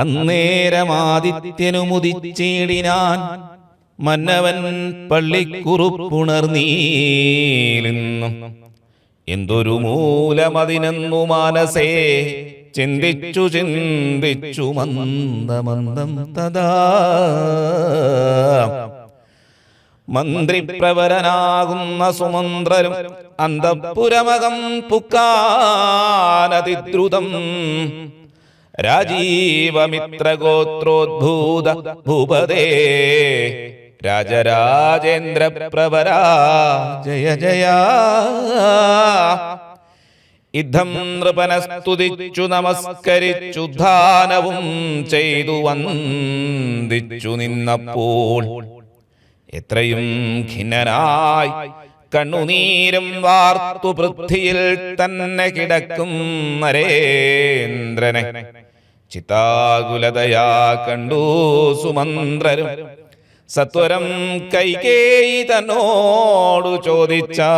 അന്നേരമാദിത്യനുമുദിച്ചേടിനാൻ മന്നവൻ പള്ളിക്കുറുപ്പുണർന്നീലിന്നും. എന്തൊരു മൂലമതിനെന്നു മാനസേ ചിന്തിച്ചു ചിന്തിച്ചു മന്ദമന്ദം തഥാ. മന്ത്രിപ്രവരനാകുന്ന സുമന്ത്രരും അന്തഃപുരമകം പുക്കാനതിദ്രുതം. രാജീവമിത്രഗോത്രോദ്ഭൂത ഭൂപദേ രാജരാജേന്ദ്ര പ്രവരാ ജയ ജയ. യുദ്ധം നൃപനസ്തുതിച്ചു നമസ്കരിച്ചു ധാനവും ചെയ്തു വന്ദിച്ചു നിന്നപ്പോൾ എത്രയും ഖിന്നനായി കണ്ണുനീരും വാർത്തു പൃഥ്വിയിൽ തന്നെ കിടക്കും നരേന്ദ്രനെ ചിത്താകുലതയാ കണ്ടു സുമന്ത്രരും സത്വരം കൈകേയി തന്നോടു ചോദിച്ചാൻ.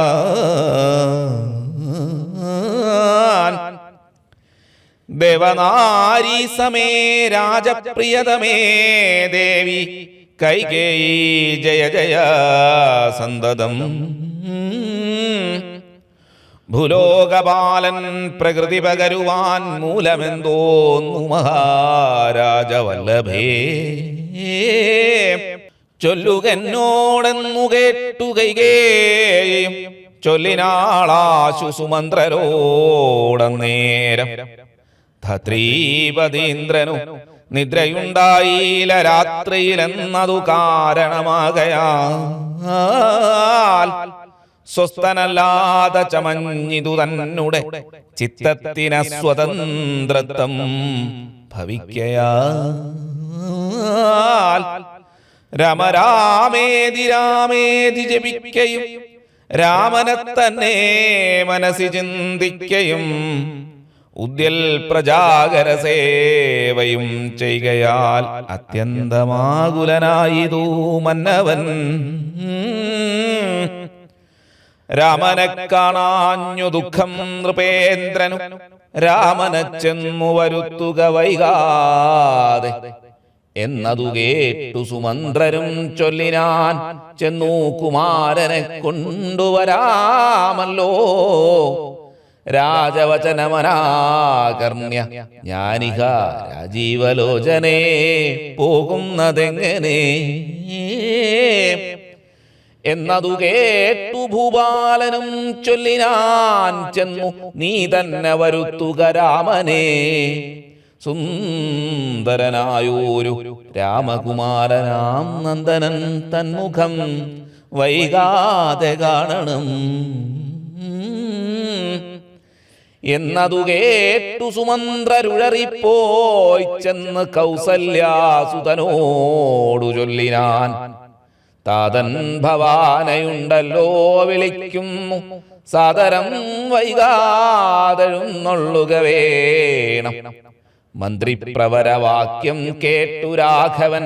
ദേവനാരീ സമേ രാജപ്രിയതമേ ദേവി കൈകേയി ജയ ജയ സന്തതം. ഭൂലോകപാലൻ പ്രകൃതി പകരുവാൻ മൂലമെന്തോന്നു മഹാരാജവല്ലഭേ. ചൊല്ലുകെന്നോടെന്നു കേട്ടു കൈകേയും ചൊല്ലിനാളാശു സുമന്ത്രരോടന്നേരം. ധത്രീപതീന്ദ്രനു നിദ്രയുണ്ടായില്ല രാത്രിയിലെന്നതു കാരണമാകയാൽ സ്വസ്ഥനല്ലാതെ ചമഞ്ഞിതു തന്നെ ചിത്തത്തിന സ്വതന്ത്രത്വം ഭവിക്കയാൽ. രാമരാമേതി രാമേതി ജപിക്കയും രാമനെ തന്നെ മനസ്സി ചിന്തിക്കയും ഉദ്യൽ പ്രജാകര സേവയും ചെയ്കയാൽ അത്യന്തമാകുലനായിതു മന്നവൻ. രാമനെ കാണാഞ്ഞു ദുഃഖം നൃപേന്ദ്രനു രാമനെ ചെന്നു വരുത്തുക വൈകാതെ എന്നതു കേട്ടു സുമന്ത്രരും ചൊല്ലിനാൻ ചെന്നു കുമാരനെ കൊണ്ടുവരാമല്ലോ. രാജവചനമനാകർണ്യ ഞാനിഹ രാജീവലോചനേ പോകുന്നതെങ്ങനെ എന്നതു കേട്ടു ഭൂപാലനും ചൊല്ലിനാൻ ചെന്നു നീ തന്നെ വരുത്തുക രാമനെ. സുന്ദരനായൊരു രാമകുമാരനാം നന്ദനൻ തന്മുഖം വൈകാതെ കാണണം എന്നതു കേട്ടു സുമന്ത്രരുഴറിപ്പോയി ചെന്ന് കൗസല്യാസുതനോടു ചൊല്ലിനാൻ. താതൻ ഭവാനയുണ്ടല്ലോ വിളിക്കുന്നു സാദരം വൈകാതെഴുന്നള്ളുക വേണം. മന്ത്രിപ്രവരവാക്യം കേട്ടു രാഘവൻ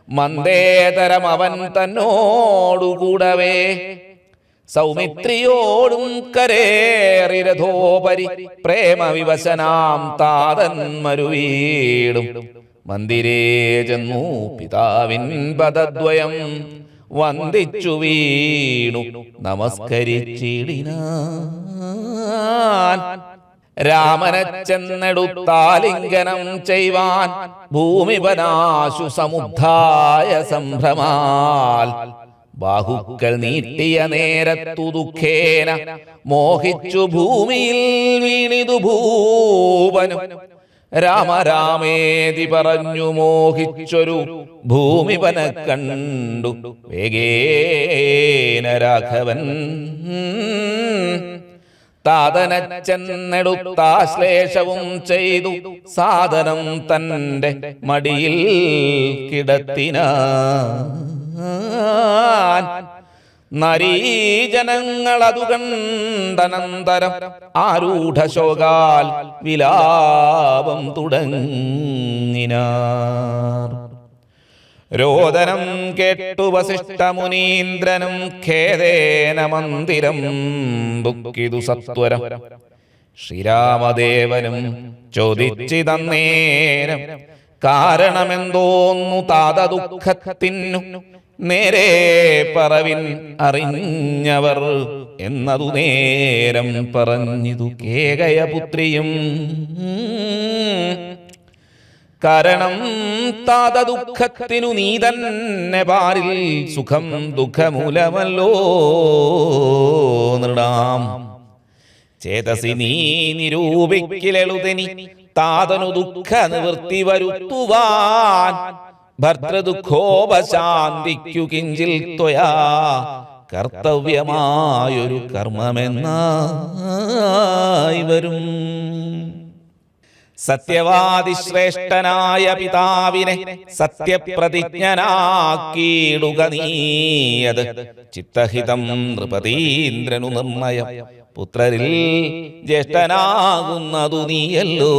മന്ദേതരം അവൻ തന്നോടുകൂടവേ സൗമിത്രിയോടും കരേറിരഥോപരി പ്രേമവിവശനാം താതൻ മരുവീടും. മന്ദിരേ ചെന്നു പിതാവിൻ പദദ്വയം വന്ദിച്ചു വീണു നമസ്കരിച്ചിടിനാൻ. രാമനെ ചെന്നെടുത്താലിംഗനം ചെയ്വാൻ ഭൂമിപനാശു സമുദ്ധായ സംഭ്രമാൽ. ബാഹുക്കൾ നീട്ടിയ നേരത്തു ദുഃഖേന മോഹിച്ചു ഭൂമിയിൽ വീണിതു ഭൂപനും. രാമരാമേതി പറഞ്ഞു മോഹിച്ചൊരു ഭൂമിപനെ കണ്ടു വേഗേന രാഘവൻ. താതനെ ചെന്നെടുത്താശ്ലേഷവും ചെയ്തു സാദനം തന്റെ മടിയിൽ കിടത്തിനാൻ. നരീജനങ്ങളതു കണ്ടനന്തരം ആരൂഢശോകാൽ വിലാപം തുടങ്ങിനാർ. രോദനം കേട്ടു വസിഷ്ഠമുനീന്ദ്രനും ഖേദേന മന്ദിരം ദുഃഖിതു സത്വരം. ശ്രീരാമദേവനും ചോദിച്ചിതന്നേരം കാരണമെന്തോന്നു താത ദുഃഖത്തിനു നേരെ പറവിൻ അറിഞ്ഞവർ എന്നതു നേരം പറഞ്ഞിതു കേകയപുത്രിയും. കാരണം താത ദുഃഖത്തിനു നീ തന്നെ പാരിൽ സുഖം ദുഃഖമൂലമല്ലോ നൃടാം. ചേതസി നീ നിരൂപിക്കിലെളുതെനി താതനു ദുഃഖ നിവൃത്തി വരുത്തുവാൻ. ഭർത്തൃദുഃഖോപശാന്തിക്കു കിഞ്ചിൽ ത്വയാ കർത്തവ്യമായൊരു കർമ്മമെന്നായി വരും. സത്യവാദി ശ്രേഷ്ഠനായ പിതാവിനെ സത്യപ്രതിജ്ഞനാക്കിയിടുക നീയത് ചിത്തഹിതം നൃപതീന്ദ്രനു നിർണയം. പുത്രരിൽ ജ്യേഷ്ഠനാകുന്നതു നീയല്ലോ.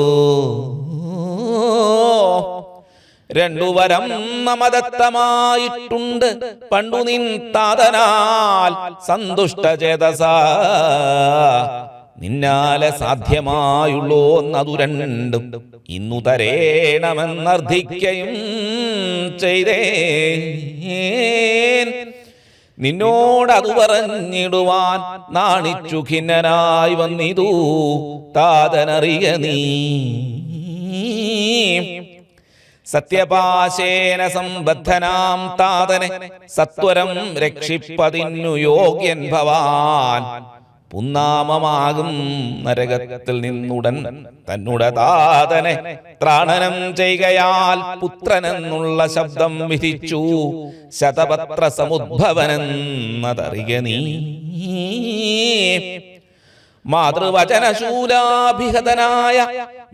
രണ്ടു വരം നമദത്തമായിട്ടുണ്ട് പണ്ടു നിൻ താതനാൽ സന്തുഷ്ടചേതസ. നിന്നാലെ സാധ്യമായുള്ളോന്നതു രണ്ടും ഇന്നു തരേണമെന്നർത്ഥിക്കയും ചെയ്തേൻ. നിന്നോടതു പറഞ്ഞിടുവാൻ നാണിച്ചു ഖിന്നനായി വന്നിതു താതനറിയ നീ. സത്യപാശേന സംബദ്ധനാം താതനെ സത്വരം രക്ഷിപ്പതിന്നു യോഗ്യൻ ഭവാൻ. പുന്നാമമാകും നരകത്തിൽ നിന്നുടൻ തന്നുട താതനെ ത്രാണനം ചെയ്കയാൽ പുത്രനെന്നുള്ള ശബ്ദം വിധിച്ചു ശതപത്ര സമുദ്ഭവനെന്നതറിയ നീ. മാതൃവചനശൂലാഭിഹതനായ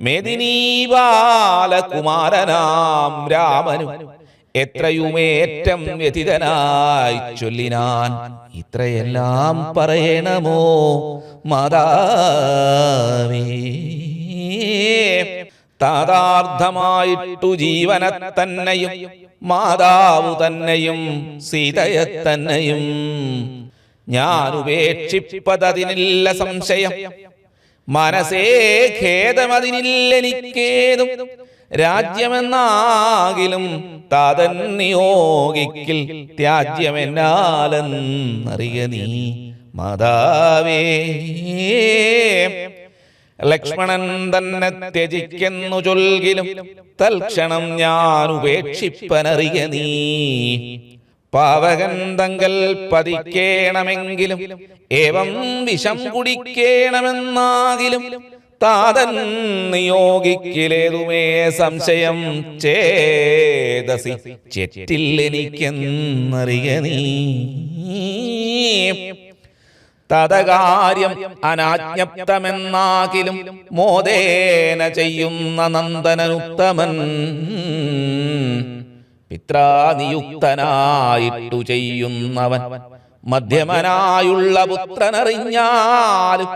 മേദിനീ ബാലകുമാരനാം രാമനും എത്രയുമേറ്റം വ്യതിതനായി ചൊല്ലിനാൻ. ഇത്രയെല്ലാം പറയണമോ മാതാവേ? താതാർത്ഥമായിട്ടു ജീവനെ തന്നെയും മാതാവു തന്നെയും സീതയെ തന്നെയും ഞാൻ ഉപേക്ഷിപ്പതതിനില്ല സംശയം. മനസ്സേ ഖേദമതിനില്ലെനിക്കേതും രാജ്യമെന്നാകിലും താതൻ നിയോഗിക്കിൽ ത്യാജ്യമെന്നാലെന്നറിയ നീ മാതാവേ. ലക്ഷ്മണൻ തന്നെ ത്യജിക്കുന്നു ചൊൽകിലും തൽക്ഷണം ഞാൻ ഉപേക്ഷിപ്പനറിയ നീ. പാവകൻ തങ്കൽ പതിക്കേണമെങ്കിലും ഏവം വിഷം കുടിക്കേണമെന്നാകിലും താതൻ നിയോഗിക്കിലേതുമേ സംശയം ചേതസി ചെറ്റില്ലെനിക്കെന്നറിയ നീ. തതകാര്യം അനാജ്ഞപ്തമെന്നാകിലും മോദേന ചെയ്യുന്ന നന്ദനനുത്തമൻ. പിത്രാനിയുക്തനായിട്ടു ചെയ്യുന്നവൻ മധ്യമനായുള്ള പുത്രനറിഞ്ഞാലും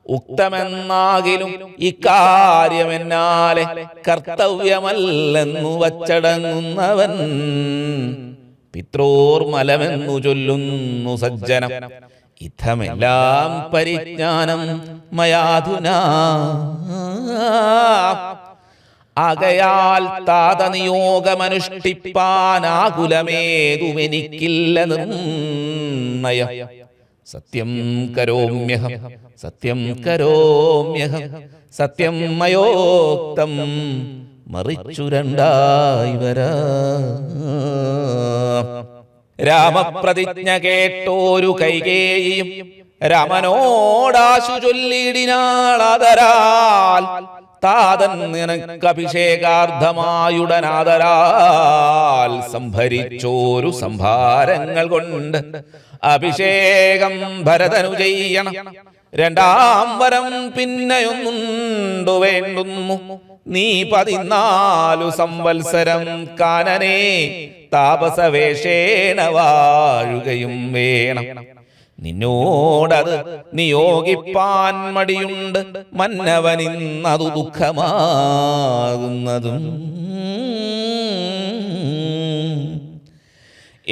ഉക്തമെന്നാകിലും ഇക്കാര്യമെന്നാലെ കർത്തവ്യമല്ലെന്നു വച്ചടങ്ങുന്നവൻ. പിത്രോർമലമെന്നു ചൊല്ലുന്നു സജ്ജനം ഇത്തമെല്ലാം പരിജ്ഞാനം മയാധുനാ. ആകയാൽ താതനിയോഗമനുഷ്ഠിപ്പാനാകുലമേതുമെനിക്കില്ല നിർണയം. സത്യം കരോമ്യഹം സത്യം കരോമ്യഹം സത്യം മയോക്തം മറിച്ചു രണ്ടായി വരാ. രാമപ്രതിജ്ഞ കേട്ടോരു കൈകേയിയും രാമനോടാശു ചൊല്ലിടിനാളാദരാൽ. താതൻ നിനക്കഭിഷേകാർദ്ധമായുടനാദരാൽ സംഭരിച്ചോരു സംഭാരങ്ങൾ കൊണ്ട് അഭിഷേകം ഭരതനു ചെയ്യണം. രണ്ടാം വരം പിന്നെയൊന്നുണ്ടു വേണ്ടുന്നു. നീ 14 സംവത്സരം കാനനെ താപസവേഷേണ വാഴുകയും വേണം. നിന്നോടത് നിയോഗിപ്പാൻ മടിയുണ്ട് മന്നവനിന്നതു ദുഃഖമാകുന്നതും.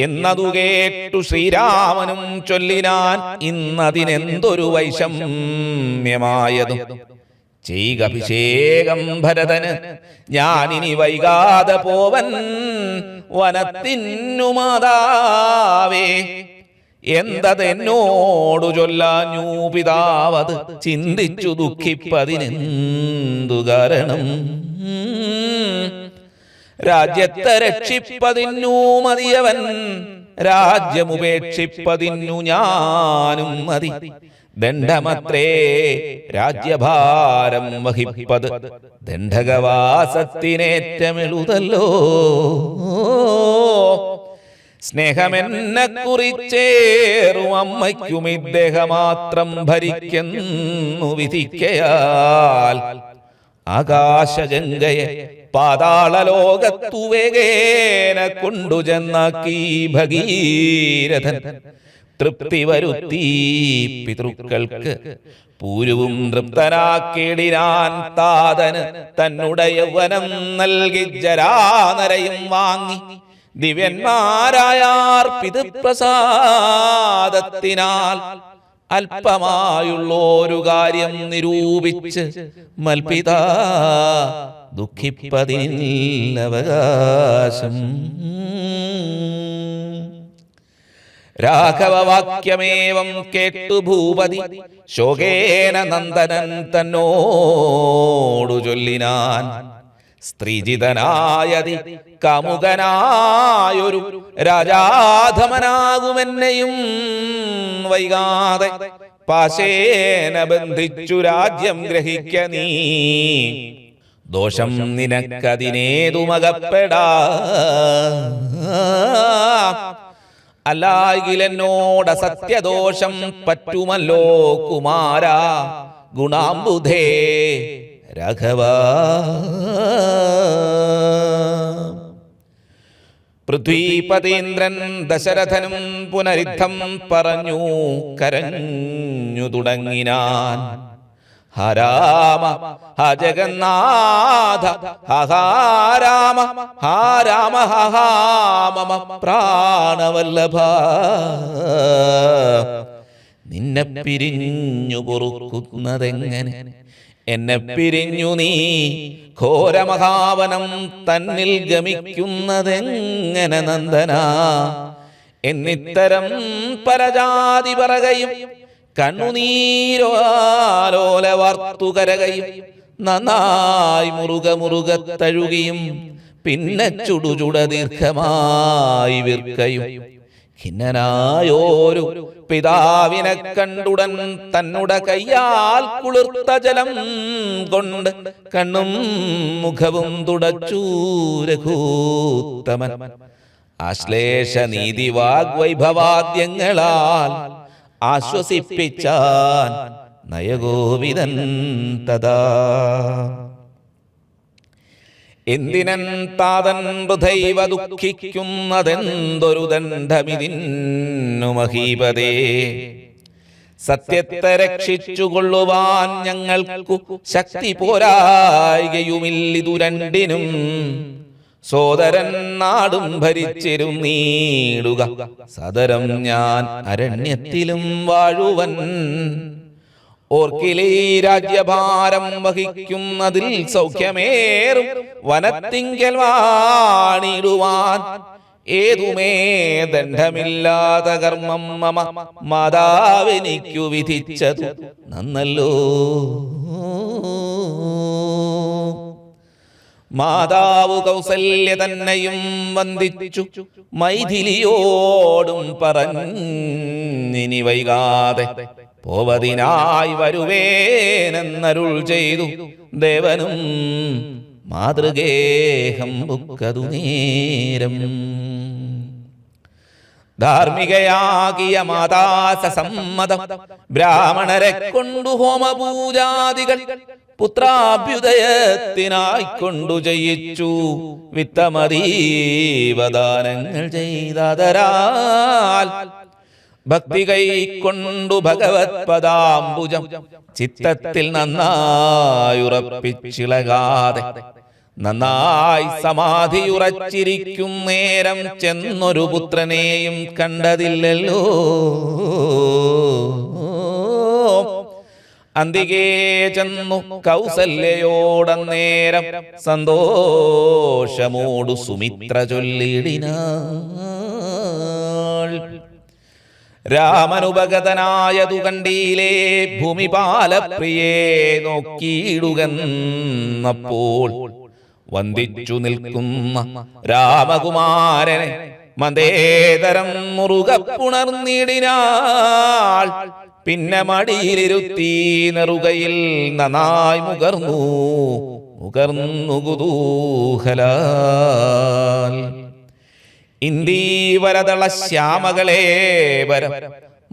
എന്നതു കേട്ടു ശ്രീരാമനും ചൊല്ലിനാൻ ഇന്നതിനെന്തൊരു വൈഷമ്യമായതും. ചെയ്യുക അഭിഷേകം ഭരതന്, ഞാനിനി വൈകാതെ പോവൻ വനത്തിന്നു മാതാവേ. എന്തതെന്നോടു ചൊല്ലാഞ്ഞു പിതാവത് ചിന്തിച്ചു ദുഃഖിപ്പതിനെന്തു കാരണം? രാജ്യത്തെ രക്ഷിപ്പതിന്നു മതിയവൻ, രാജ്യമുപേക്ഷിപ്പതിന്നു ഞാനും മതി. ദണ്ഡമത്രേ രാജ്യഭാരം വഹിപ്പത്, ദണ്ഡകവാസത്തിനേറ്റമെളുതല്ലോ. സ്നേഹമെന്നെ കുറിച്ചേറും അമ്മയ്ക്കും ഇദ്ദേഹമാത്രം ഭരിക്കുന്നു വിധിക്കയാൽ. ആകാശഗംഗയെ പാതാളലോകത്തു വേഗേന കൊണ്ടുചെന്നാക്കി ഭഗീരഥൻ. തൃപ്തി വരുത്തി പിതൃക്കൾക്ക് പൂരുവും തൃപ്തനാക്കിടിനാൻ താതന്. തന്നുടെ യൗവനം നൽകി ജരാനരയും വാങ്ങി ദിവ്യന്മാരായാർ പിതൃപ്രസാദത്തിനാൽ. അല്പമായുള്ളൊരു കാര്യം നിരൂപിച്ച് മൽപിതാ ദുഃഖിപ്പതിനവകാശം. രാഘവവാക്യമേവം കേട്ടു ഭൂപതി ശോകേന നന്ദനൻ തന്നോടു ചൊല്ലിനാൻ. സ്ത്രീജിതനായതി കാമുകനായൊരു രാജാധമനാകുമെന്നെയും വൈകാതെ പാശേന ബന്ധിച്ചു രാജ്യം ഗ്രഹിക്ക നീ. ദോഷം നിനക്കതിനേതുമകപ്പെടാ. അല്ലായിലെന്നോട് സത്യദോഷം പറ്റുമല്ലോ കുമാര ഗുണാംബുധേ രാഘവ. പൃഥ്വീപതീന്ദ്രൻ ദശരഥനും പുനരുദ്ധം പറഞ്ഞു കരഞ്ഞു തുടങ്ങിനാൻ. ഹരാമ ഹ ജഗന്നാഥ ഹഹാരാമ ഹാരാമ ഹഹാമമ പ്രാണവല്ലഭ. നിന്നെ പിരിഞ്ഞു പൊറുക്കുന്നതെങ്ങനെ, എന്നെ പിരിഞ്ഞു നീ ഘോരമഹാവനം തന്നിൽ ഗമിക്കുന്നതെങ്ങനെ നന്ദന. എന്നിത്തരം പരജാതി പറകയും കണ്ണുനീരോലോല വാർത്തുകരകയും നന്നായി മുറുക തഴുകിയും പിന്നെ ചുടുചുട ദീർഘമായി വിർക്കയും. ഖിന്നനായോരു പിതാവിനെ കണ്ടുടൻ തന്നുടെ കയ്യാൽ കുളിർത്ത ജലം കൊണ്ട് കണ്ണും മുഖവും തുടച്ചു രഘൂത്തമൻ. ആശ്ലേഷ നീതി വാഗ്വൈഭവാദ്യങ്ങളാൽ ആശ്വസിപ്പിച്ചാൻ നയഗോവിതൻ തഥാ. എന്തിനൻ താതൻ ഹൃദൈവ ദുഃഖിക്കുന്നതെന്തൊരു ദണ്ഡമിതിന്നു മഹീപതേ. സത്യത്തെ രക്ഷിച്ചുകൊള്ളുവാൻ ഞങ്ങൾക്കു ശക്തി പോരായികയുമില്ലിതു രണ്ടിനും. സോദരൻ നാടും ഭരിച്ചിരുന്നീടുക സദരം ഞാൻ അരണ്യത്തിലും വാഴുവൻ. ഓർക്കിലേ രാജ്യഭാരം വഹിക്കുന്നതിൽ സൗഖ്യമേറും വനത്തിങ്കൽ വാണിടുവാൻ. ഏതുമേ ദണ്ഡമില്ലാത്ത കർമ്മം മമ മാതാവെനിക്കു വിധിച്ചതു നന്നല്ലോ. മാതാവ് കൗസല്യ തന്നെയും വന്ദിച്ചു മൈഥിലിയോടും പറഞ്ഞിനി വൈകാതെ പോവതിനായി വരുവേനെന്നരുൾ ചെയ്തു. ദേവനും മാതൃഗേഹം ബുക്കതു നേരം. ധാർമ്മികയാകിയ മാതാസമ്മതം ബ്രാഹ്മണരെ കൊണ്ടു ഹോമപൂജാദികൾ പുത്രാഭ്യുദയത്തിനായിക്കൊണ്ടു ചെയ്യിച്ചു. വിത്തമതീവദാനങ്ങൾ ചെയ്തതരാൽ ഭക്തി കൈക്കൊണ്ടു ഭഗവത് പദാംബുജം ചിത്തത്തിൽ നന്നായുറപ്പിച്ചിളകാതെ നന്നായി സമാധിയുറച്ചിരിക്കും നേരം ചെന്നൊരു പുത്രനെയും കണ്ടതില്ലല്ലോ. അന്തികേ ചെന്നു കൗസല്യയോടന്നേരം സന്തോഷമോടു സുമിത്ര ചൊല്ലിടിനാൾ. രാമനുപഗതനായതു കണ്ടീലേ ഭൂമിപാലപ്രിയേ നോക്കിയിടുകന്നപ്പോൾ വന്ദിച്ചു നിൽക്കുന്ന രാമകുമാരനെ മന്ദേതരം മുറുകെ പുണർന്നിടിനാൾ. പിന്നെ മടിയിലിരുത്തി നെറുകയിൽ നന്നായി മുകർന്നു കുതൂഹലാൽ. ഇന്ദീവരതള ശ്യാമകളെ വരം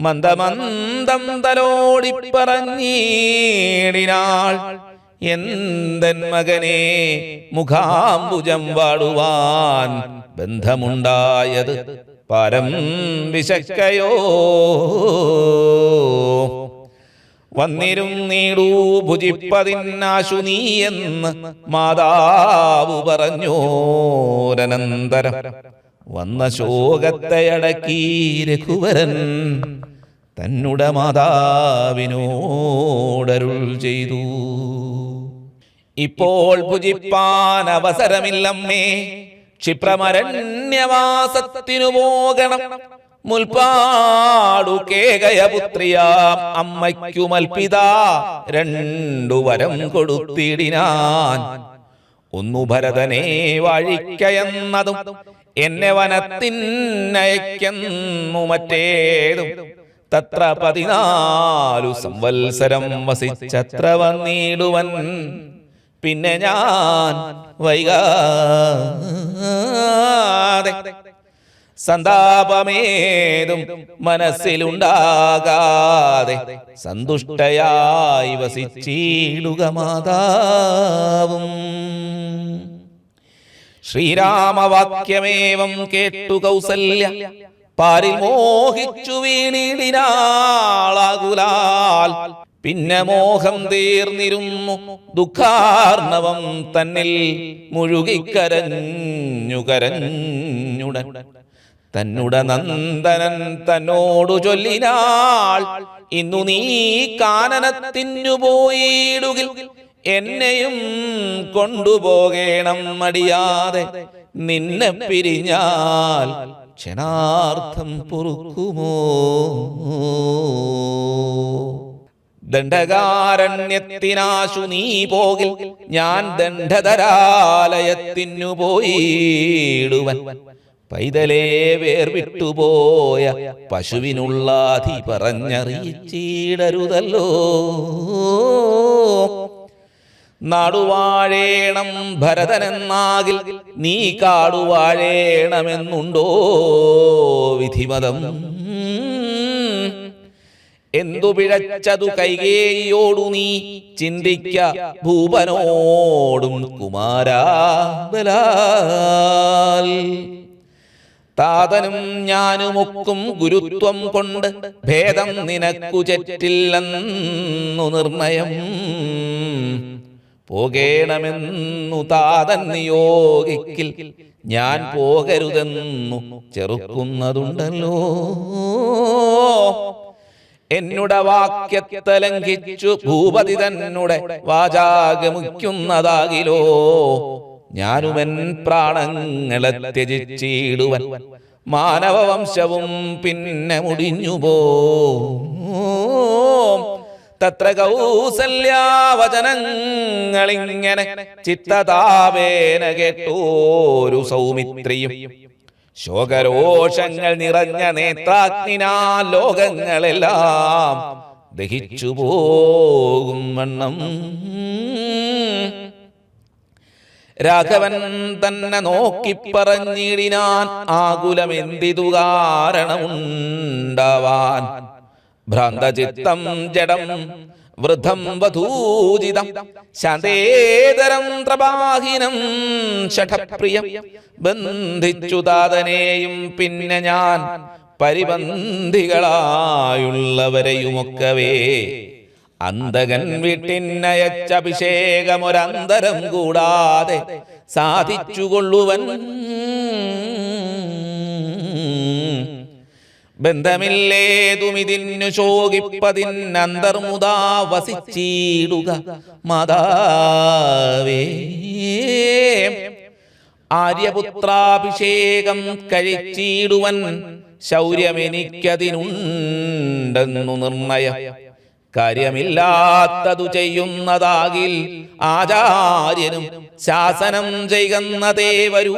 മന്ദമന്ദം തലോടി പറഞ്ഞിടിനാൾ. എന്തൻ മകനെ മുഖാംബുജം വാടുവാൻ ബന്ധമുണ്ടായത് പരം വിശക്കയോ? വന്നിരുന്നീടൂ ഭുജിപ്പതിന്നാശു നീ എന്ന് മാതാവ് പറഞ്ഞോരനന്തരം വന്ന ശോകത്തെ അടക്കി രഘുവരൻ തന്നുടെ മാതാവിനോടരുൾ ചെയ്തു. ഇപ്പോൾ ഭുജിപ്പാൻ അവസരമില്ലമ്മേ, ക്ഷിപ്രമരണ്യവാസത്തിനു പോകണം. മുൽപ്പാടു കേകയപുത്രിയാം അമ്മയ്ക്കുമൽപിത രണ്ടു വരം കൊടുത്തിടിനാൻ. ഒന്നു ഭരതനെ വാഴിക്കയെന്നതും എന്നെ വനത്തിനയക്കുന്നു മറ്റേതും. തത്ര 14 സംവത്സരം വസിച്ചത്ര വന്നിടുവൻ. പിന്നെ ഞാൻ വൈകാതെ സന്താപമേതും മനസ്സിലുണ്ടാകാതെ സന്തുഷ്ടയായി വസിച്ചിടുക മാതാവും. ശ്രീരാമവാക്യമേവം കേട്ടു കൗസല്യ പാരിൽ മോഹിച്ചു വീണിടിനാളാകുലാൽ. പിന്നെ മോഹം തീർന്നിരുന്നു ദുഃഖാർണവം തന്നിൽ മുഴുകിക്കരഞ്ഞുടൻ. തന്നുട നന്ദനൻ തന്നോടു ചൊല്ലിനാൾ. ഇന്നു നീ കാനനത്തിനു പോയിടുകിൽ എന്നെയും കൊണ്ടുപോകേണം മടിയാതെ. നിന്നെ പിരിഞ്ഞാൽ ക്ഷണാർത്ഥം പൊറുക്കുമോ? ദണ്ഡകാരണ്യത്തിനാശു നീ പോകിൽ ഞാൻ ദണ്ഡധരാലയത്തിനു പോയിടുവൻ. പൈതലേ വേർവിട്ടുപോയ പശുവിനുള്ള അധി പറഞ്ഞറിയിച്ചിടരുതല്ലോ. നാടുവാഴേണം ഭരതനെന്നാകിൽ നീ കാടുവാഴേണമെന്നുണ്ടോ വിധിമതം? എന്തു പിഴച്ചതു കൈകേയിയോടു നീ ചിന്തിക്ക ഭൂപനോടും കുമാരാബലാൽ. താതനും ഞാനുമൊക്കും ഗുരുത്വം കൊണ്ട് ഭേദം നിനക്കു ചെറ്റില്ലെന്നു നിർണയം. പോകേണമെന്നു താതൻ നിയോഗിക്കിൽ ഞാൻ പോകരുതെന്നു ചെറുക്കുന്നതുണ്ടല്ലോ. എന്നുടെ വാക്യത്തെ ലംഘിച്ചു ഭൂപതി തന്നുടെ വാചാഗമിക്കുന്നതാകിലോ. ഞാനുമെൻ പ്രാണങ്ങളെ ത്യജിച്ചിടുവൻ. മാനവവംശവും പിന്നെ മുടിഞ്ഞുപോ. തത്ര കൗസല്യാവചനങ്ങളിങ്ങനെ ചിത്തതാപേന കേട്ടോരു സൗമിത്രിയും ശോകരോഷങ്ങൾ നിറഞ്ഞ നേത്രാഗ്നിനാ ലോകങ്ങളെല്ലാം ദഹിച്ചു പോകും വണ്ണം രാഘവൻ തന്നെ നോക്കി പറഞ്ഞിടിനാൻ. ആകുലമെന്തിതു കാരണമുണ്ടാവാൻ? ഭ്രാന്തചിത്തം ജഡം വൃദ്ധം വധൂജിതം ശാന്തേതരം പ്രവാഹിനം ഷഠപ്രിയം. ബന്ധിച്ചു താതനെയും പിന്നെ ഞാൻ പരിബന്ധികളായുള്ളവരെയുമൊക്കവേ അന്തകൻ വീട്ടിനയച്ചഭിഷേകമൊരന്തരം കൂടാതെ സാധിച്ചുകൊള്ളുവൻ. ബന്ധമില്ലേതുമിതിന്നു ശോകിപ്പതിന്നന്തർമുദാ വസിച്ചിടുക മാതാവേ. ആര്യപുത്രാഭിഷേകം കഴിച്ചിടുവൻ ശൗര്യമെനിക്കതിനുണ്ടെന്നു നിർണയം. കാര്യമില്ലാത്തതു ചെയ്യുന്നതാകിൽ ആചാര്യനും ശാസനം ചെയ്യുന്നതേ വരൂ.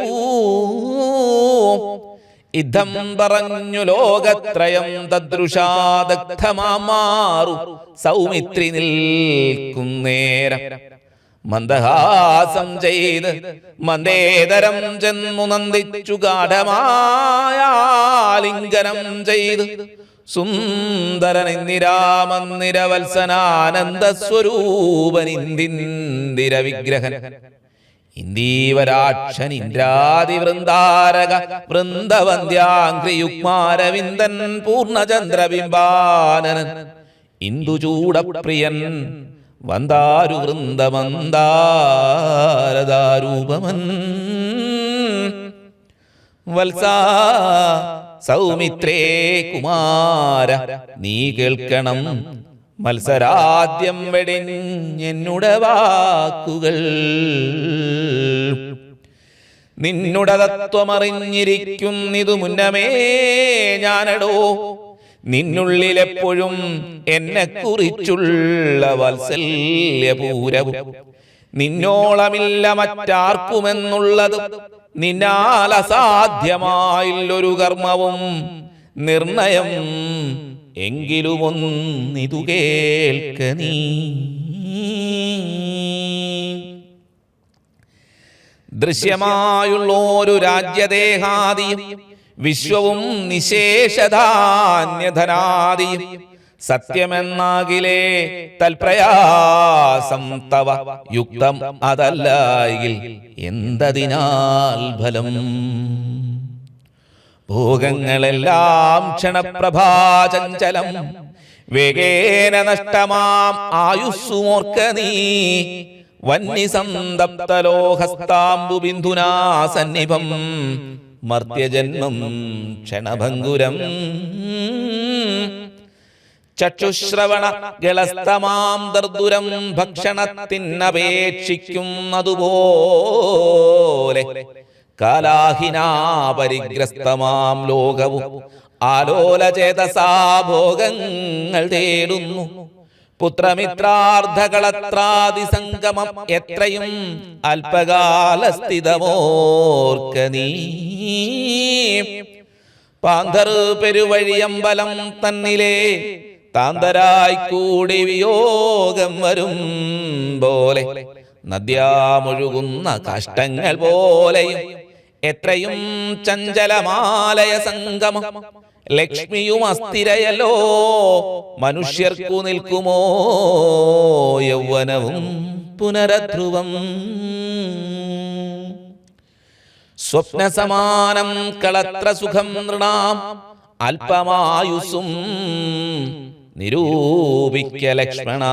ഇദ്ധം പറഞ്ഞു ലോകത്രയം തദ്രുഷാദഗ്ധമാറു സൗമിത്രി നിൽക്കുന്നേരം. മന്ദഹാസം ചെയ്ത് മന്ദേതരം ചെന്നു നന്ദിച്ചു ഗാഠമായാലിംഗനം ചെയ്ത് സുന്ദരനിന്ദിരാമന്ദിരവത്സനാനന്ദസ്വരൂപനിന്ദിന്ദിര വിഗ്രഹൻ. ഇന്ദീവരാക്ഷൻ ഇന്ദ്രാതിവൃന്ദാരക വൃന്ദവന്ദ്യാംഘ്രിയുഗ്മാരവിന്ദൻ പൂർണ്ണചന്ദ്രബിംബാനനൻ ഇന്ദുചൂടപ്രിയൻ വന്ദാരു വൃന്ദമന്ദാരദാരൂപമൻ. വത്സ സൗമിത്രേ കുമാര നീ കേൾക്കണം മത്സരാദ്യം വെടിഞ്ഞെന്നുടെ വാക്കുകൾ. നിന്നുടെ തത്വമറിഞ്ഞിരിക്കുന്നിതു മുന്നമേ ഞാനടോ. നിന്നുള്ളിലെപ്പോഴും എന്നെ കുറിച്ചുള്ള വാത്സല്യപൂരവും നിന്നോളമില്ല മറ്റാർക്കുമെന്നുള്ളത്. നിന്നാൽ അസാധ്യമായില്ലൊരു കർമ്മവും നിർണയം. എങ്കിലുമൊന്നിതു കേൾക്ക നീ. ദൃശ്യമായുള്ളൊരു രാജ്യദേഹാദിയും വിശ്വവും നിശേഷധാന്യധനാദിയും സത്യമെന്നാകിലേ തൽപ്രയാസം തവ യുക്തം അതല്ലായിൽ എന്തതിനാൽ ഫലം. ഭോഗങ്ങളെല്ലാം ക്ഷണപ്രഭാചഞ്ചലം വേഗേന നഷ്ടമാം ആയുസ്സുമോർക്ക നീ. വന്യസന്തപ്തലോഹസ്താംബുബിന്ദുനാ സന്നിഭം മർത്യജന്മം ക്ഷണഭംഗുരം. ചക്ഷുശ്രവണ ഗളസ്തമാം ദർദുരം ഭക്ഷണത്തിനപേക്ഷിക്കുന്നതുപോലെ കാലാഹിനാ പരിഗ്രസ്തമാം ലോകവും ആലോലചേതസാ ഭോഗങ്ങൾ തേടുന്നു. പുത്രമിത്രാർദ്ധകളത്രാദിസംഗമം എത്രയും അല്പകാലസ്ഥിതമോർക്ക നീ. പാന്തർ പെരുവഴിയമ്പലം തന്നിലെ താന്തരായി കൂടി വിയോഗം വരും പോലെ നദ്യാമൊഴുകുന്ന കാഷ്ടങ്ങൾ പോലെയും എത്രയും ചഞ്ചലമാലയ സംഗമം. ലക്ഷ്മിയും അസ്ഥിരയല്ലോ മനുഷ്യർക്കു നിൽക്കുമോ യൗവനവും പുനരധ്രുവം. സ്വപ്നസമാനം കളത്ര സുഖം നൃണാം അല്പമായുസും നിരൂപിക്ക ലക്ഷ്മണ.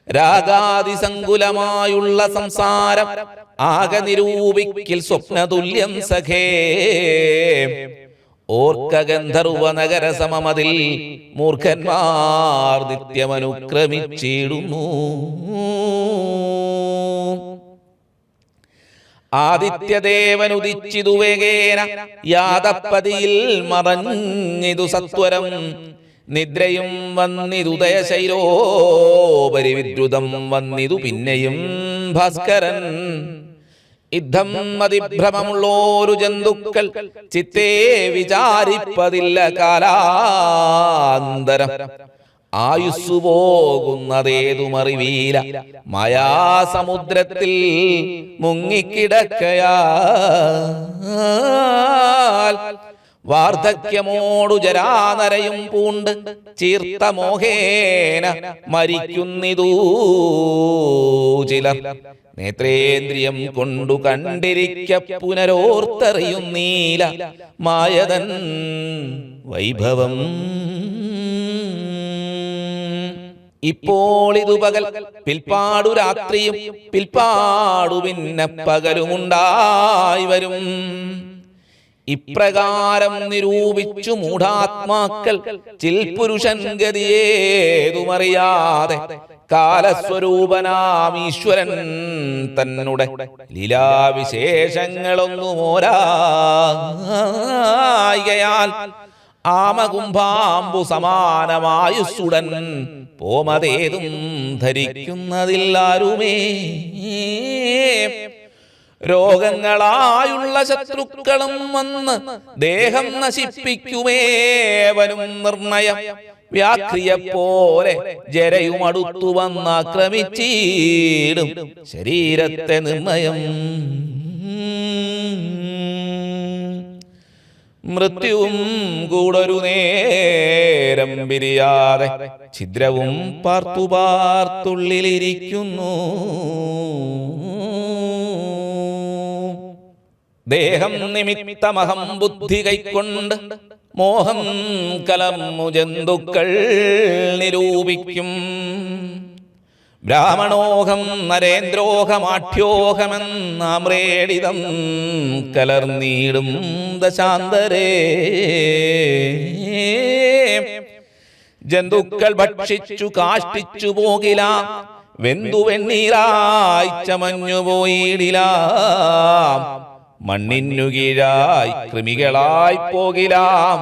രാഗാതിസങ്കുലമായുള്ള സംസാരം ആകെ നിരൂപിക്കിൽ സ്വപ്നതുല്യം സഖേ. ഓർക്ക ഗന്ധർവ നഗര സമമതിൽ മൂർഖന്മാർ നിത്യമനുക്രമിച്ചിടുന്നു. ആദിത്യദേവനുദിച്ചിതു വേഗേന യാതപ്പതിയിൽ മറഞ്ഞിതു സത്വരം. നിദ്രയും വന്നിതുദയശൈലോപരി വിദ്രുതം വന്നിതു പിന്നെയും ഭാസ്കരൻ. യുദ്ധം അതിഭ്രമമുള്ളോരു ജന്തുക്കൾ ചിത്തേ വിചാരിപ്പതില്ല കാലാന്തരം. ആയുസ്സു പോകുന്നതേതുമറിവീല മായാസമുദ്രത്തിൽ മുങ്ങിക്കിടക്കയാൽ. വാർദ്ധക്യമോടു ജരാനരയും പൂണ്ട് ചീർത്ത മോഹേന മരിക്കുന്നിതൂ ചിലർ. നേത്രേന്ദ്രിയം കൊണ്ടു കണ്ടിരിക്ക പുനരോർത്തറിയുന്നീല മായതൻ വൈഭവം. ഇപ്പോൾ ഇതു പകൽ പിൽപ്പാടു രാത്രിയും പിൽപ്പാടു പിന്നെ പകലുമുണ്ടായി വരും. ഇപ്രകാരം നിരൂപിച്ചു മൂഢാത്മാക്കൾ ചിൽപുരുഷൻ ഗതിയേതുമറിയാതെ കാലസ്വരൂപനാം ഈശ്വരൻ തന്നെ ലീലാവിശേഷങ്ങളൊന്നുമോരായാൽ ആമകുംഭാംബു സമാനമായുസ്സുടൻ പോമതേതും ധരിക്കുന്നതില്ലാരുമേ. രോഗങ്ങളായുള്ള ശത്രുക്കളും വന്ന് ദേഹം നശിപ്പിക്കുമേവനും നിർണയം വ്യാക്രിയെപ്പോലെ ജരയുമടുത്തു വന്നാക്രമിച്ചീടും ശരീരത്തെ നിർണയം. മൃത്യുവും കൂടൊരു നേരം പിരിയാതെ ഛിദ്രവും പാർത്തുള്ളിലിരിക്കുന്നു. ദേഹം നിമിത്തമഹം ബുദ്ധി കൈക്കൊണ്ട് മോഹം കലർന്നു ജന്തുക്കൾ നിരൂപിക്കും. ബ്രാഹ്മണോഹം നരേന്ദ്രോഹമാഠ്യോഹമെന്നാമ്രേടിതം കലർന്നീടും ദശാന്തരേ. ജന്തുക്കൾ ഭക്ഷിച്ചു കാഷ്ടിച്ചു പോകില, വെന്തു വെണ്ണീരായി ചമഞ്ഞുപോയിടില. മണ്ണിനു കീഴായി കൃമികളായി പോകിലാം.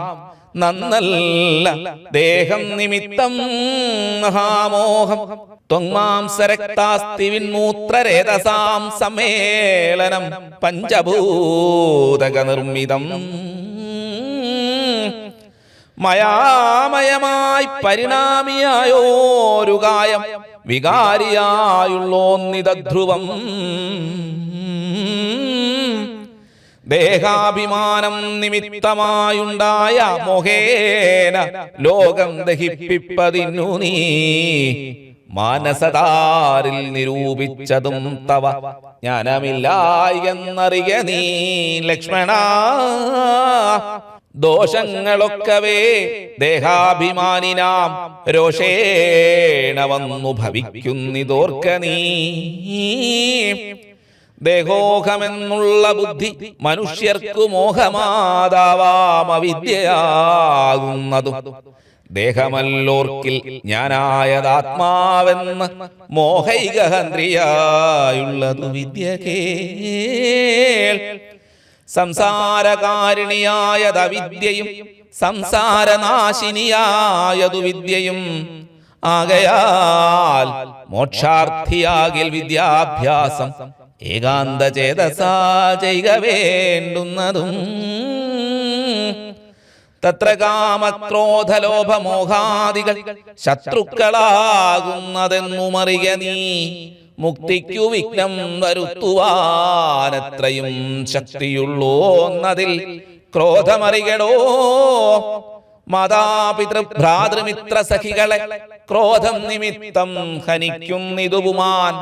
നന്നല്ല ദേഹം നിമിത്തം മഹാമോഹം ത്വങ്മാംസരക്താസ്തിവിന്മൂത്രരേതസാം സമ്മേളനം പഞ്ചഭൂതക നിർമ്മിതം. മയാമയമായി പരിണാമിയായോരു കായം വികാരിയായുള്ളോന്നിതധ്രുവം. ദേഹാഭിമാനം നിമിത്തമായുണ്ടായ മോഹേന ലോകം ദഹിപ്പിപ്പതിന്നു നീ മാനസതാരിൽ നിരൂപിച്ചതും തവ ജ്ഞാനമില്ലായെന്നറിയ നീ ലക്ഷ്മണ. ദോഷങ്ങളൊക്കവേ ദേഹാഭിമാനിനാം രോഷേണ വന്നു ഭവിക്കുന്നിതോർക്ക നീ. ദേഹോഹമെന്നുള്ള ബുദ്ധി മനുഷ്യർക്കു മോഹമാതാവാം അവിദ്യയാകുന്നതും. ദേഹമല്ലോർക്കിൽ ഞാനായതാത്മാവെന്ന് മോഹൈകഹന്ത്രിയായുള്ളതു വിദ്യ കേൾ. സംസാരകാരിണിയായതവിദ്യയും സംസാരനാശിനിയായതു വിദ്യയും. ആകയാൽ മോക്ഷാർത്ഥിയാകിൽ വിദ്യാഭ്യാസം ഏകാന്ത ചേതസാ ചെയ്ക വേണ്ടുന്നതും. തത്ര കാമക്രോധലോഭമോഹാദികൾ ശത്രുക്കളാകുന്നതെന്നുമറിയ നീ. മുക്തിക്കു വിഘ്നം വരുത്തുവാനെത്രയും ശക്തിയുള്ളോന്നതിൽ ക്രോധമറികടോ. മാതാപിതൃഭ്രാതൃമിത്ര സഖികളെ ക്രോധം നിമിത്തം ഹനിക്കുന്നിതുപുമാൻ.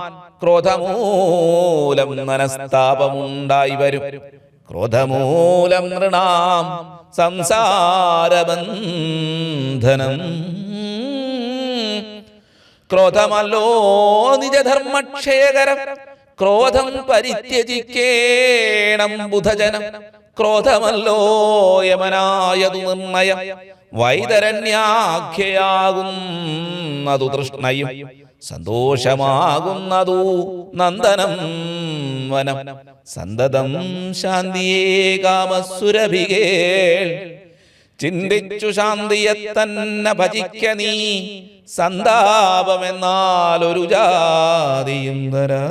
ക്രോധമൂലം മനസ്താപമുണ്ടായി വരും. ക്രോധമൂലം നൃണാം സംസാരബന്ധനം. ക്രോധമല്ലോ നിജധർമ്മക്ഷയകരം. ക്രോധം പരിത്യജിക്കേണം ബുധജനം. ക്രോധമല്ലോ യമനായതു നിർണയം. വൈതരണ്യാഖ്യയാകുന്നതു തൃഷ്ണയും സന്തോഷമാകുന്നതു നന്ദനം വനം. സന്തതം ശാന്തിയേ കാമസുരഭികേൾ. ചിന്തിച്ചു ശാന്തിയെ തന്നെ ഭജിക്ക നീ. സന്താപമെന്നാലൊരു ജാതിയും തരാ.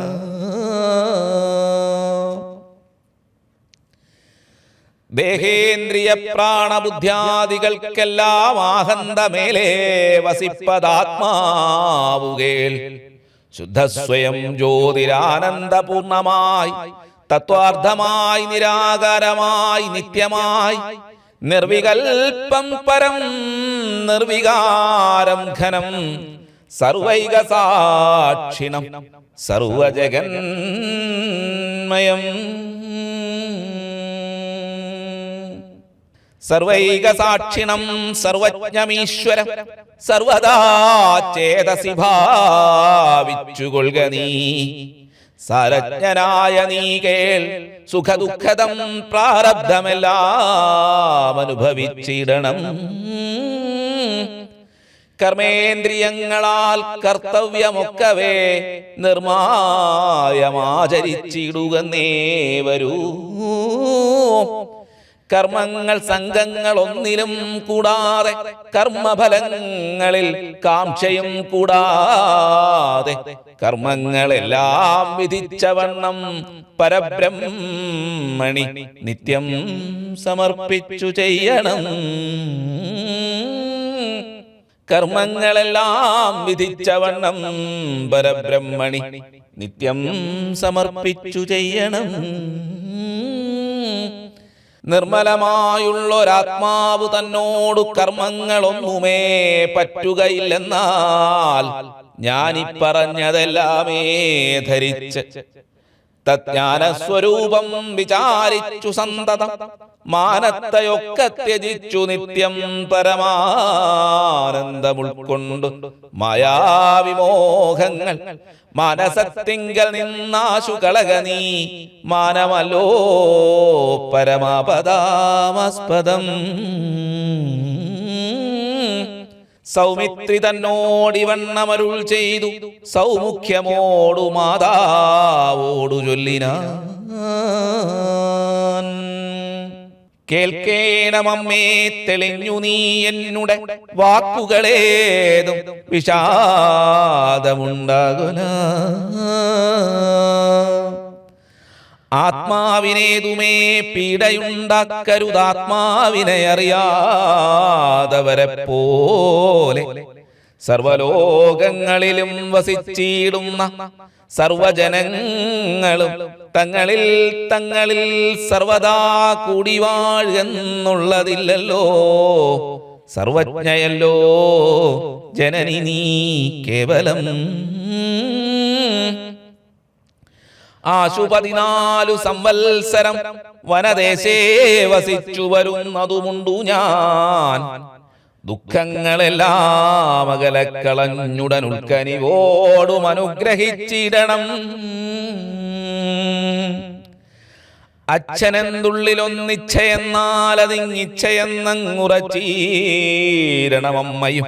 ദേഹേന്ദ്രിയ പ്രാണബുദ്ധ്യാദികൾക്കെല്ലാം ആഹന്തമേലേ വസിപ്പതാത്മാവുകേൾ. ശുദ്ധസ്വയം ജ്യോതിരാനന്ദപൂർണമായി തത്വാർത്ഥമായി നിരാകാരമായി നിത്യമായി നിർവികൽപ്പം പരം നിർവികാരം ഘനം സർവൈക സാക്ഷിണം സർവജഗന്മയം. സർവൈക സാക്ഷിണം സർവജ്ഞമീശ്വരം സർവദാ ചേതസി ഭാവിച്ചുകൊള്ളുക നീ. സാരജ്ഞനായ നീ കേൾ, സുഖദുഃഖദം പ്രാരബ്ധമെല്ലാം അനുഭവിച്ചിടണം. കർമ്മേന്ദ്രിയങ്ങളാൽ കർത്തവ്യമൊക്കവേ നിർമായമാചരിച്ചിടുകന്നേ വരൂ. കർമ്മങ്ങൾ സംഘങ്ങൾ ഒന്നിലും കൂടാതെ, കർമ്മഫലങ്ങളിൽ കാംക്ഷയും കൂടാതെ, കർമ്മങ്ങളെല്ലാം വിധിച്ചവണ്ണം പരബ്രഹ്മണി നിത്യം സമർപ്പിച്ചു ചെയ്യണം. കർമ്മങ്ങളെല്ലാം വിധിച്ചവണ്ണം പരബ്രഹ്മണി നിത്യം സമർപ്പിച്ചു ചെയ്യണം. നിർമ്മലമായുള്ളൊരാത്മാവ് തന്നോടു കർമ്മങ്ങളൊന്നുമേ പറ്റുകയില്ലെന്നാൽ ഞാനിപ്പറഞ്ഞതെല്ലാമേ ധരിച്ച് തജ്ഞാനസ്വരൂപം വിചാരിച്ചു സന്തതം മാനത്തെയൊക്കെ ത്യജിച്ചു നിത്യം പരമാനന്ദമുൾക്കൊണ്ടു മായാവിമോഹങ്ങൾ മനസത്തിങ്കൽ നിന്നാശു കളക നീ. മാനമല്ലോ പരമപദാമസ്പദം. സൗമിത്രി തന്നോടിവണ്ണമരുൾ ചെയ്തു സൗമുഖ്യമോടു മാതാവോടു ചൊല്ലിനാൻ. കേൾക്കേണമമ്മേ തെളിഞ്ഞു നീ എന്നുടെ വാക്കുകളേതും വിഷാദമുണ്ടാകുല. ആത്മാവിനേതുമേ പീഡയുണ്ടാക്കരുതാത്മാവിനെ അറിയാതവരെ പോലെ സർവലോകങ്ങളിലും വസിച്ചിടുന്ന സർവജനങ്ങളും തങ്ങളിൽ തങ്ങളിൽ സർവദാ കൂടിവാഴുന്നുള്ളതില്ലല്ലോ. സർവജ്ഞയല്ലോ ജനനി നീ കേവലം. ആശു 14 സംവത്സരം വനദേശേ വസിച്ചു വരുന്നതുമുണ്ടു ഞാൻ. ദുഃഖങ്ങളെല്ലാം അകലക്കളഞ്ഞുടൻ ഉൾക്കനിവോടും അനുഗ്രഹിച്ചിടണം. അച്ഛനെന്തുള്ളിലൊന്നിച്ഛയെന്നാൽ അതിങ്ങിച്ഛയെന്നങ്ങുറച്ചീരണമമ്മയും.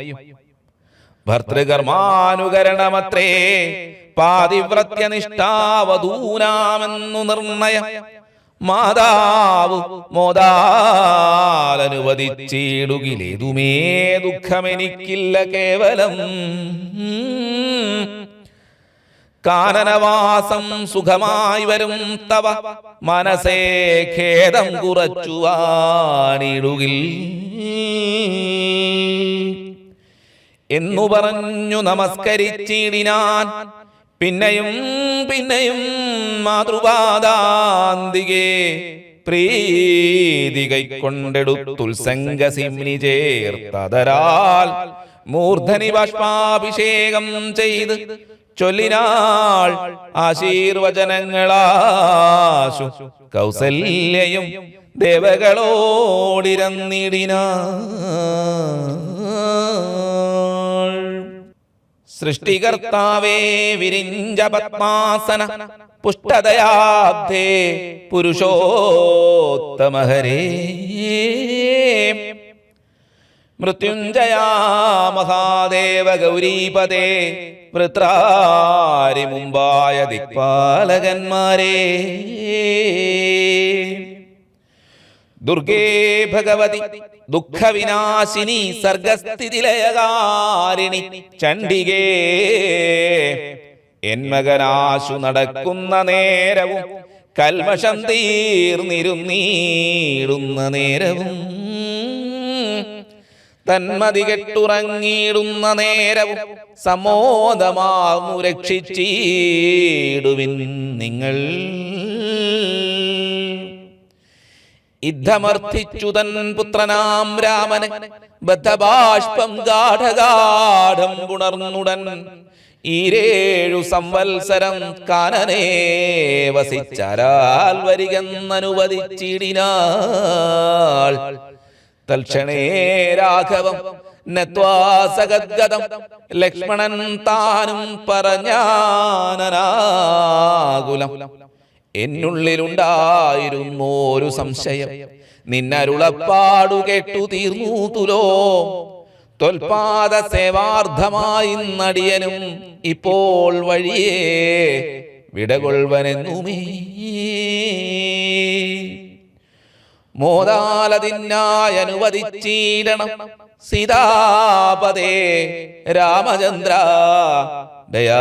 ഭർതൃകർമാനുകരണമത്രേ പാതിവ്രത്യനിഷ്ഠാവധൂനാമെന്നു നിർണയം. മാതാവ് മോദാലനുവദിച്ചിടുകിലേതുമേ ദുഃഖമെനിക്കില്ല കേവലം. കാനനവാസം സുഖമായി വരും തവ മനസ്സേ ഖേദം കുറച്ചുവാണിടുകിൽ എന്നു പറഞ്ഞു നമസ്കരിച്ചിടിനാൻ. പിന്നെയും പിന്നെയും മാതൃപാദാന്തികെ പ്രീതി കൈക്കൊണ്ടെടുത്തുത്സംഗസിംനി ചേർത്തതരാൽ മൂർധനി ബാഷ്പാഭിഷേകം ചെയ്ത് ചൊല്ലിനാൾ ആശീർവചനങ്ങളാശു കൗസല്യയും ദേവകളോടിരന്നിടിനാൾ. സൃഷ്ടികർത്താവേ വിരിഞ്ച പത്മാസന പുഷ്ടദയാബ്ധേ പുരുഷോത്തമഹരേ. മൃത്യുഞ്ജയാ മഹാദേവ ഗൗരീപദേ വൃത്രാരി മുമ്പായ ദിക്പാലകന്മാരേ. ദുർഗേ ഭഗവതി ദുഃഖവിനാശിനി സർഗസ്ഥിതിലയകാരിണി ചണ്ഡികേ. എന്മകനാശു നടക്കുന്ന നേരവും കൽമഷം തീർന്നിരുന്നീടുന്ന നേരവും തന്മതി കെട്ടുറങ്ങിയിടുന്ന നേരവും സമോദമാർന്നു രക്ഷിച്ചിടുവിൻ നിങ്ങൾ. യുദ്ധമർത്ഥിച്ചു തൻ പുത്രനാം രാമനെ ബദ്ധബാഷ്പം ഗാഠഗാഠം പുണർന്നുടൻ 7 സംവത്സരം കാനനേ വസിച്ചാരാൽ വരികെന്നനുവദിച്ചിടിനാൾ. തൽക്ഷണേ രാഘവം നത്വാ സഗദ്ഗദം ലക്ഷ്മണൻ താനും പറഞ്ഞാനനാകുലം. എന്നുള്ളിലുണ്ടായിരുന്നു ഒരു സംശയം, നിന്നരുളപ്പാടു കേട്ടു തീർന്നു തുലോ. തൊൽപാദ സേവാർത്ഥമായി നടിയനും ഇപ്പോൾ വഴിയേ വിടകൊള്ളുവനെന്നുമേ. മോദാലതിനായി അനുവദിച്ചിടണം സീതാപദേ രാമചന്ദ്ര ദയാനിധേ.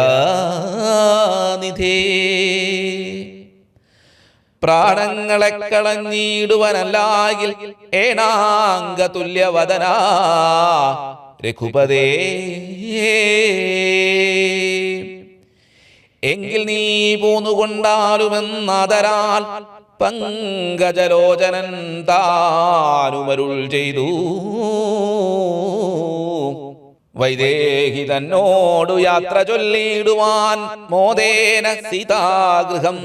പ്രാണങ്ങളെ കളഞ്ഞിടുവനല്ലാകിൽ ഏണാംഗ തുല്യവദനാ രഘുപതേ. എങ്കിൽ നീ പോന്നുകൊണ്ടാലുമെന്നാദരാൽ പങ്കജലോചനൻ താനുമരുൾ ചെയ്തു. വൈദേഹി തന്നോടു യാത്ര ചൊല്ലിടുവാൻ മോദേന സീതാഗൃഹം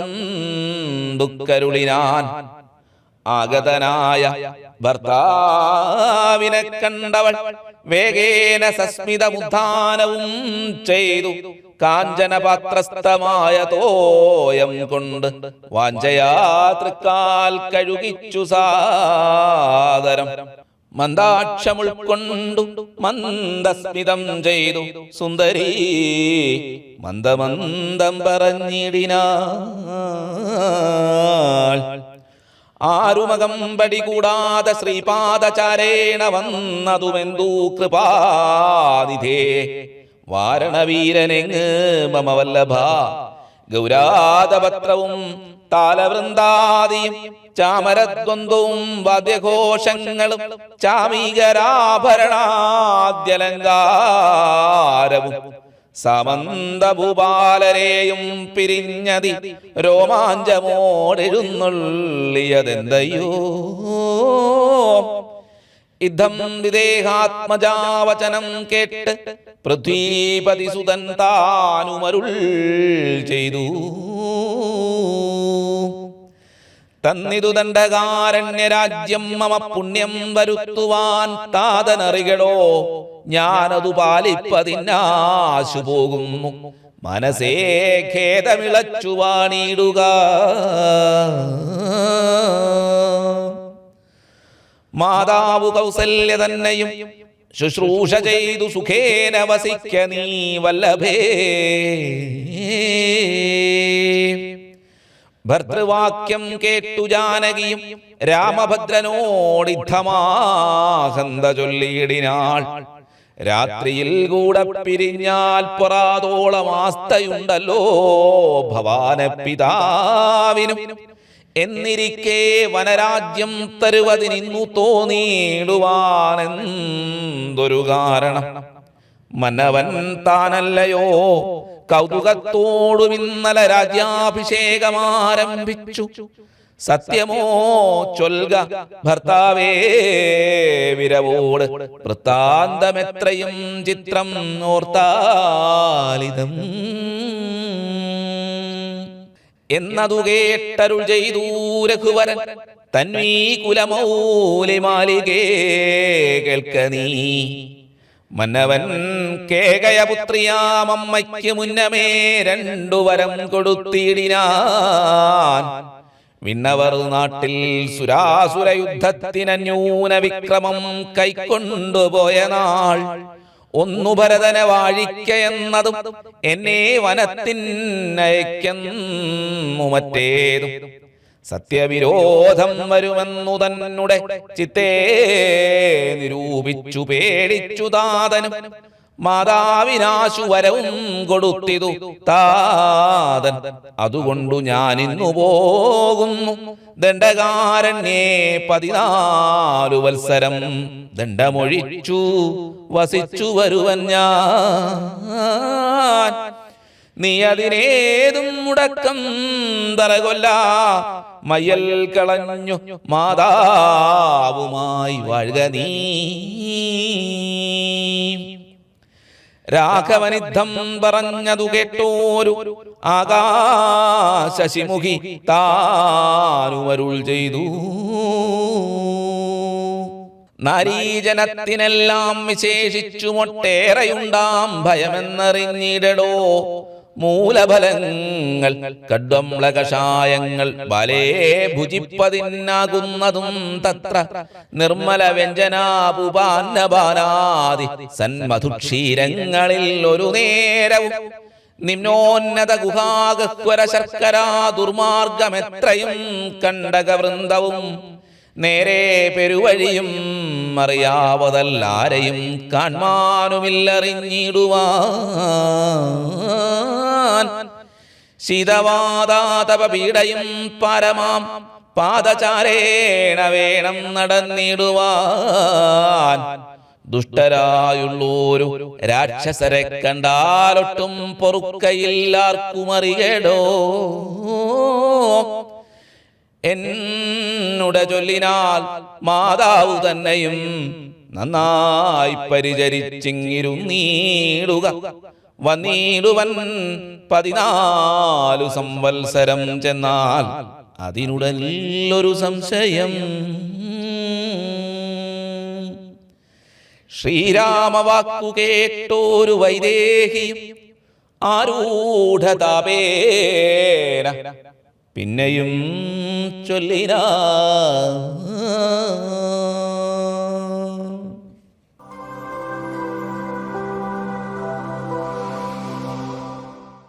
ദുഃഖരുളിനാൻ. ആഗതനായ ഭർത്താവിനെ കണ്ടവൾ വേഗേന സസ്മിതമുദ്ധാനവും ചെയ്തു. കാഞ്ചനപാത്രസ്ഥമായ തോയം കൊണ്ട് വാഞ്ചയാ തൃക്കാൽ കഴുകിച്ചു സാദരം. മന്ദാക്ഷമുൾക്കൊണ്ടു മന്ദസ്മിതം ചെയ്തു സുന്ദരീ മന്ദമന്ദം പറഞ്ഞിടിനാൾ. ആരുമകമ്പടി കൂടാതെ ശ്രീപാദചാരേണ വന്നതുമെന്തു കൃപാനിധേ. വാരണവീരനെങ്ങ് മമ വല്ലഭ ഗൗരാതപത്രവും താലവൃന്ദാദിയും ചാമരദ്വന്ദ്വവും വാദ്യഘോഷങ്ങളും ചാമീകരാഭരണാദ്യലങ്കാരവും സമന്തഭൂപാലരെയും പിരിഞ്ഞതി രോമാഞ്ചമോടെഴുന്നള്ളിയതെന്തയ്യോ. ഇദ്ധം വിദേഹാത്മജാവചനം കേട്ട് പൃഥ്വീപതിസുതൻ താനുമരുൾ ചെയ്തു. തന്നിതു ദണ്ഡകാരണ്യരാജ്യം മമ പുണ്യം വരുത്തുവാൻ താതനറികളോ. ഞാനതു പാലിപ്പതിനാശു പോകുന്നു, മനസ്സേ ഖേദമിളച്ചു വാണിടുക. മാതാവു കൗസല്യ തന്നെയും ശുശ്രൂഷ ചെയ്തു സുഖേന വസിക്ക നീ വല്ലഭേ. ഭർതൃവാക്യം കേട്ടു ജാനകിയും രാമഭദ്രനോടിദ്ധമാഹന്ത ചൊല്ലിയിടിനാൾ. രാത്രിയിൽ കൂടെ പിരിഞ്ഞാൽ പൊറാതോളം ആസ്തയുണ്ടല്ലോ ഭവാന പിതാവിനും. എന്നിരിക്കെ വനരാജ്യം തരുവതിനിന്നു തോന്നിയിടുവാനെന്തൊരു കാരണം. മന്നവൻ താനല്ലയോ കൗതുകത്തോടും ഇന്നലെ രാജ്യാഭിഷേകമാരംഭിച്ചു. സത്യമോ ചൊൽക ഭർത്താവേ വിരവോട്, വൃത്താന്തമെത്രയും ചിത്രം ഓർത്താലിതം. എന്നതു കേട്ടരുൾ ചെയ്തു രഘുവരൻ തന്വീ കുലമൗലിമാലികേ കേൾക്ക നീ. മന്നവൻ കേകയപുത്രിയാമമ്മയ്ക്ക് മുന്നമേ രണ്ടു വരം കൊടുത്തിടിനാൻ. വിണ്ണവർ നാട്ടിൽ സുരാസുര യുദ്ധത്തിനന്യൂന വിക്രമം കൈക്കൊണ്ടുപോയ നാൾ ഒന്നു ഭരതനെ വാഴിക്കയെന്നതും എന്നെ വനത്തിനയക്കുന്നു മറ്റേതും. സത്യവിരോധം വരുമെന്നു തന്നെ ചിത്തേ നിരൂപിച്ചു പേടിച്ചു താതനും. മാതാവിനാശു വരവും കൊടുത്തിതു താതൻ. അതുകൊണ്ടു ഞാൻ ഇന്നു പോകുന്നു ദണ്ഡകാരണ്യേ 14 വത്സരം. ദണ്ഡമൊഴിച്ചു വസിച്ചു വരുവൻ ഞാൻ. നീ അതിനേതും മുടക്കം തലകൊല്ല മയ്യൽ കളഞ്ഞു മാതാവുമായി വാഴുക നീ. രാഘവനിദ്ധം പറഞ്ഞതു കേട്ടോരു ആകാശശിമുഖി താനുമരുൾ ചെയ്തു. നാരീജനത്തിനെല്ലാം വിശേഷിച്ചുമൊട്ടേറെയുണ്ടാം ഭയമെന്നറിഞ്ഞിടടോ. മൂലഫലങ്ങൾ കഡ്വംള കഷായങ്ങൾ ബലേ ഭുജിപ്പതിനാകുന്നതും തത്ര നിർമ്മല വ്യഞ്ജനാപുപാന്നപാനാദി സന്മധുക്ഷീരങ്ങളിൽ ഒരു നേരവും നിമ്നോന്നത ഗുഹാഗഹ്വര ശർക്കര ദുർമാർഗമെത്രയും കണ്ടകവൃന്ദവും നേരെ പെരുവഴിയും അറിയാവതല്ലാരെയും കാൺമാനുമില്ലറിഞ്ഞിടുവാൻ ശീതവാതാതപപീഡയും പരമാം പാദചാരേണ വേണം നടന്നിടുവാൻ. ദുഷ്ടരായുള്ളോരു രാക്ഷസരെ കണ്ടാലൊട്ടും പൊറുക്കയില്ലാർക്കുമറിയടോ. എന്നുട ചൊല്ലിനാൽ മാതാവ് തന്നെയും നന്നായി പരിചരിച്ചിങ്ങിരുന്നീടുക. വന്നീടുവൻ 14 സംവത്സരം ചെന്നാൽ അതിനുടലൊരു സംശയം. ശ്രീരാമവാക്കു കേട്ടോരു വൈദേഹിയും ആരൂഢതാപേന പിന്നെയും ചൊല്ലിനാ